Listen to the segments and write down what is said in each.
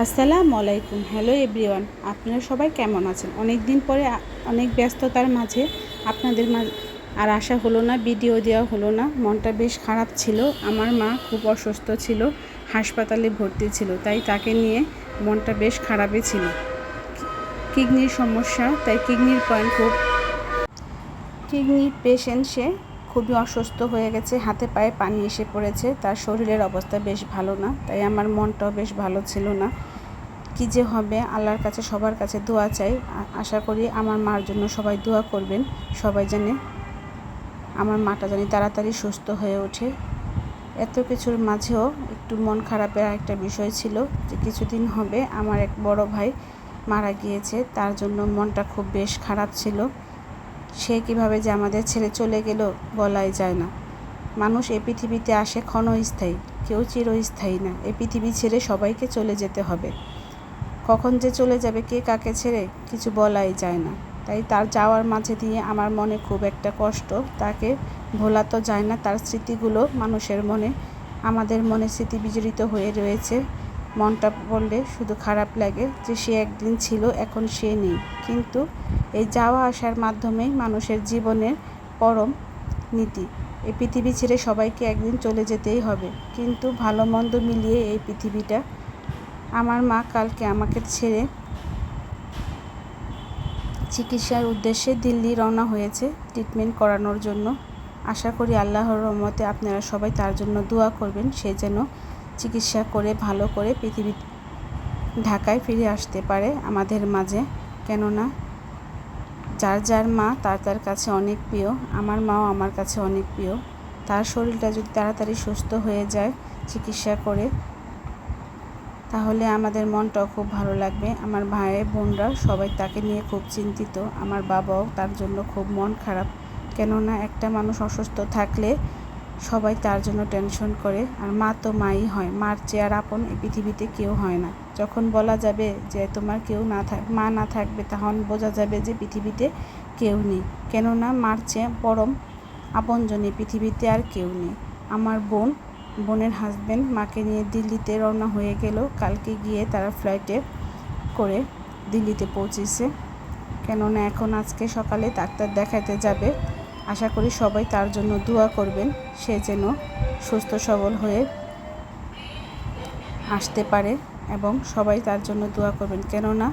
আসসালামু আলাইকুম। Hello everyone, আপনারা সবাই কেমন আছেন? অনেক দিন পরে অনেক ব্যস্ততার মাঝে আপনাদের আর আসা হলো না, ভিডিও দেওয়া হলো না। মনটা বেশ খারাপ ছিল। আমার মা খুব অসুস্থ ছিল, হাসপাতালে ভর্তি ছিল, তাই তাকে নিয়ে মনটা বেশ খারাপই ছিল। কিডনির সমস্যা, তাই কিডনির পেশেন্ট, সে খুবই অসুস্থ হয়ে গেছে, হাতে পায়ে পানি এসে পড়েছে, তার শরীরের অবস্থা বেশ ভালো না, তাই আমার মনটাও বেশ ভালো ছিল না। কী যে হবে, আল্লাহর কাছে সবার কাছে দোয়া চাই। আশা করি আমার মার জন্য সবাই দোয়া করবেন, সবাই জানে আমার মাটা জানি তাড়াতাড়ি সুস্থ হয়ে ওঠে। এত কিছুর মাঝেও একটু মন খারাপের একটা বিষয় ছিল যে কিছুদিন হবে আমার এক বড় ভাই মারা গিয়েছে, তার জন্য মনটা খুব বেশ খারাপ ছিল। সে কিভাবে যে আমাদের ছেড়ে চলে গেল বলাই যায় না। মানুষ এই পৃথিবীতে আসে ক্ষণস্থায়ী, কেউ চিরস্থায়ী না। এই পৃথিবী ছেড়ে সবাইকে চলে যেতে হবে। কখন যে চলে যাবে কে কাকে ছেড়ে কিছু বলাই যায় না। তাই তার যাওয়ার মাঝে দিয়ে আমার মনে খুব একটা কষ্ট। তাকে ভোলা তো যায় না, তার স্মৃতিগুলো মানুষের মনে, আমাদের মনে স্মৃতি বিজড়িত হয়ে রয়েছে। মনটা পড়লে শুধু খারাপ লাগে যে সে একদিন ছিল, এখন সে নেই। কিন্তু এই যাওয়া আসার মাধ্যমেই মানুষের জীবনের পরম নীতি। এই পৃথিবী ছেড়ে সবাইকে একদিন চলে যেতেই হবে, কিন্তু ভালো মন্দ মিলিয়ে এই পৃথিবীটা। আমার মা কালকে আমাকে ছেড়ে চিকিৎসার উদ্দেশ্যে দিল্লি রওনা হয়েছে, ট্রিটমেন্ট করানোর জন্য। আশা করি আল্লাহর রহমতে আপনারা সবাই তার জন্য দোয়া করবেন, সে যেন চিকিৎসা করে ভালো করে ঢাকায় ফিরে আসতে পারে আমাদের মাঝে। কেননা যার যার মা তার তার কাছে অনেক প্রিয়। আমার মাও আমার কাছে অনেক প্রিয়। তার শরীরটা যদি তাড়াতাড়ি সুস্থ হয়ে যায় চিকিৎসা করে, তাহলে আমাদের মনটাও খুব ভালো লাগবে। আমার ভাই বোনরা সবাই তাকে নিয়ে খুব চিন্তিত। আমার বাবাও তার জন্য খুব মন খারাপ। কেননা একটা মানুষ অসুস্থ থাকলে সবাই তার জন্য টেনশন করে। আর মা তো মাই হয়, মার চেয়ে আর আপন এই পৃথিবীতে কেউ হয় না। যখন বলা যাবে যে তোমার কেউ মা না থাকবে, তখন বোঝা যাবে যে পৃথিবীতে কেউ নেই। কেননা মার চেয়ে পরম আপনজন এই পৃথিবীতে আর কেউ নেই। আমার বোনের হাজব্যান্ড মাকে নিয়ে দিল্লিতে রওনা হয়ে গেল। কালকে গিয়ে তারা ফ্লাইটে করে দিল্লিতে পৌঁছেছে। কেননা এখন আজকে সকালে ডাক্তার দেখাতে যাবে। আশা করি সবাই তার জন্য দোয়া করবেন, সে যেন সুস্থ সবল হয়ে আসতে পারে, এবং সবাই তার জন্য দোয়া করবেন। কেননা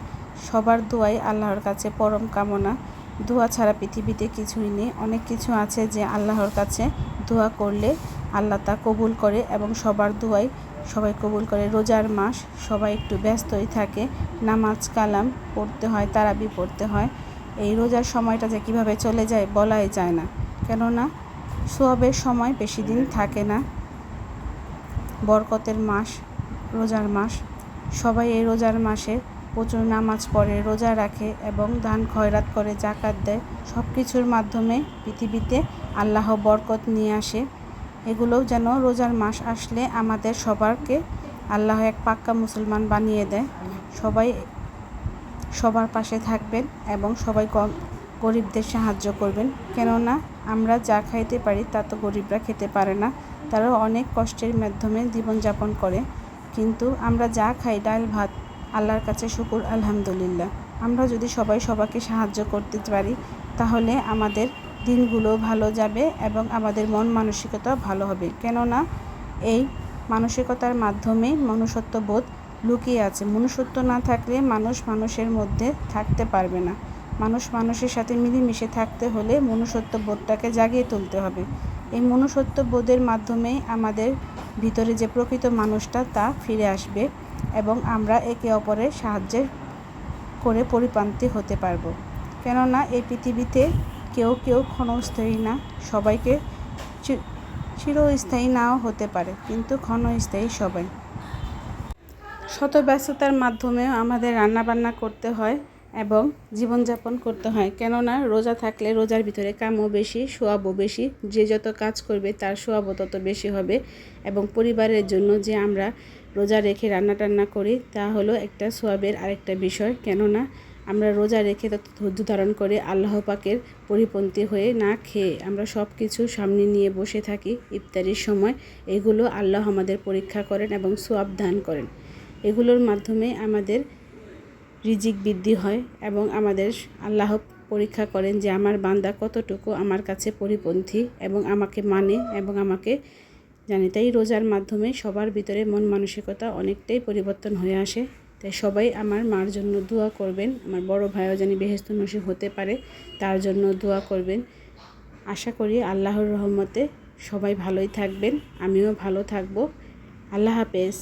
সবার দোয়াই আল্লাহর কাছে পরম কামনা। দোয়া ছাড়া পৃথিবীতে কিছুই নেই। অনেক কিছু আছে যে আল্লাহর কাছে দোয়া করলে আল্লাহ তা কবুল করে, এবং সবার দোয়াই সবাই কবুল করে। রোজার মাস, সবাই একটু ব্যস্তই থাকে, নামাজ কালাম পড়তে হয়, তারাবি পড়তে হয়। এই রোজার সময়টা যে কীভাবে চলে যায় বলাই যায় না। কেননা সওয়াবের সময় বেশি দিন থাকে না। বরকতের মাস রোজার মাস। সবাই এই রোজার মাসে প্রচুর নামাজ পড়ে, রোজা রাখে এবং দান খয়রাত করে, জাকাত দেয়। সব কিছুর মাধ্যমে পৃথিবীতে আল্লাহ বরকত নিয়ে আসে। এগুলোও যেন রোজার মাস আসলে আমাদের সবারকে আল্লাহ এক পাক্কা মুসলমান বানিয়ে দেয়। সবাই সবার পাশে থাকবেন এবং সবাই গরিবদের সাহায্য করবেন। কেননা আমরা যা খাইতে পারি তা তো গরিবরা খেতে পারে না, তারা অনেক কষ্টের মাধ্যমে জীবনযাপন করে। কিন্তু আমরা যা খাই, ডাল ভাত, আল্লাহর কাছে শুকুর আলহামদুলিল্লাহ। আমরা যদি সবাই সবাইকে সাহায্য করতে পারি, তাহলে আমাদের দিনগুলো ভালো যাবে এবং আমাদের মন মানসিকতা ভালো হবে। কেননা এই মানসিকতার মাধ্যমে মনুষ্যত্ব বোধ লুকিয়ে আছে। মনুষ্যত্ব না থাকলে মানুষ মানুষের মধ্যে থাকতে পারবে না। মানুষ মানুষের সাথে মিলেমিশে থাকতে হলে মনুষ্যত্ব বোধটাকে জাগিয়ে তুলতে হবে। এই মনুষ্যত্ব বোধের মাধ্যমেই আমাদের ভিতরে যে প্রকৃত মানুষটা তা ফিরে আসবে, এবং আমরা একে অপরের সাহায্যে করে পরিপন্থী হতে পারবো। কেননা এই পৃথিবীতে কেউ ক্ষণস্থায়ী না। সবাইকে চিরস্থায়ী নাও হতে পারে, কিন্তু ক্ষণস্থায়ী সবাই। শত ব্যস্ততার মাধ্যমেও আমাদের রান্নাবান্না করতে হয় এবং জীবনযাপন করতে হয়। কেননা রোজা থাকলে রোজার ভিতরে কামও বেশি, সোয়াবও বেশি। যে যত কাজ করবে তার সোয়াবও তত বেশি হবে। এবং পরিবারের জন্য যে আমরা রোজা রেখে রান্না টান্না করি, তা হলো একটা সোয়াবের আরেকটা বিষয়। কেননা আমরা রোজা রেখে তত ধৈর্য ধারণ করে আল্লাহ পাকের পরিপন্থী হয়ে না খেয়ে আমরা সব কিছু সামনে নিয়ে বসে থাকি ইফতারির সময়। এগুলো আল্লাহ আমাদের পরীক্ষা করেন এবং সোয়াব দান করেন। এগুলোর মাধ্যমে আমাদের রিজিক বৃদ্ধি হয় এবং আমাদের আল্লাহ পরীক্ষা করেন যে আমার বান্দা কতটুকু আমার কাছে পরিপন্থী এবং আমাকে মানে এবং আমাকে জানে। তাই রোজার মাধ্যমে সবার ভিতরে মন মানসিকতা অনেকটাই পরিবর্তন হয়ে আসে। তাই সবাই আমার মার জন্য দোয়া করবেন, আমার বড় ভাইও যেন বেহেশত নসিব হতে পারে তার জন্য দোয়া করবেন। আশা করি আল্লাহর রহমতে সবাই ভালোই থাকবেন, আমিও ভালো থাকব। আল্লাহ হাফেজ।